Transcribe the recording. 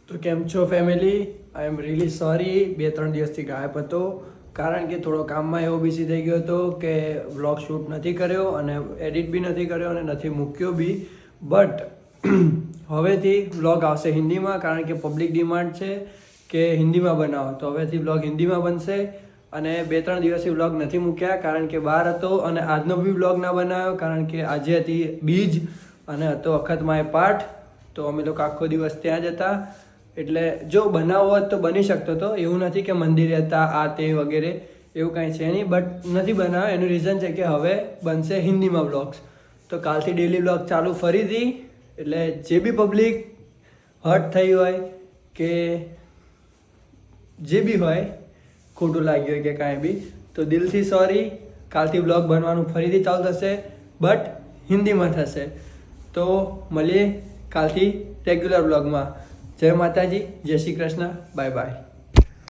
તો કેમ છો family? I am really sorry, 2-3 દિવસથી ગાયબ હતો કારણ કે થોડો કામમાં એવો બિઝી થઈ ગયો હતો કે વ્લોગ શૂટ નથી કર્યો અને એડિટ બી નથી કર્યો અને નથી મૂક્યો બી. બટ હવેથી વ્લોગ આવશે હિન્દીમાં કારણ કે પબ્લિક ડિમાન્ડ છે કે હિન્દીમાં બનાવો, તો હવેથી વ્લોગ હિન્દીમાં બનશે. અને 2-3 દિવસથી વ્લોગ નથી મૂક્યા કારણ કે બહાર હતો અને આજનો બી વ્લોગ ના બનાવ્યો કારણ કે આજે હતી બીજ અને હતો અખતમાય પાઠ, તો અમે લોકો આખો દિવસ ત્યાં જ હતા. એટલે જો બનાવવો હોત તો બની શકતો હતો, એવું નથી કે મંદિરે હતા આ તે વગેરે, એવું કાંઈ છે નહીં. બટ નથી બનાવ્યો, એનું રીઝન છે કે હવે બનશે હિન્દીમાં વ્લોગ્સ. તો કાલથી ડેલી વ્લોગ ચાલુ ફરીથી. એટલે જે બી પબ્લિક હર્ટ થઈ હોય કે જે બી હોય, ખોટું લાગ્યું હોય કે કાંઈ બી, તો દિલથી સોરી. કાલથી વ્લોગ બનવાનું ફરીથી ચાલુ થશે, બટ હિન્દીમાં થશે. તો મળીએ કાલથી રેગ્યુલર વ્લોગમાં. જય માતાજી, જય શ્રી કૃષ્ણ, બાય બાય.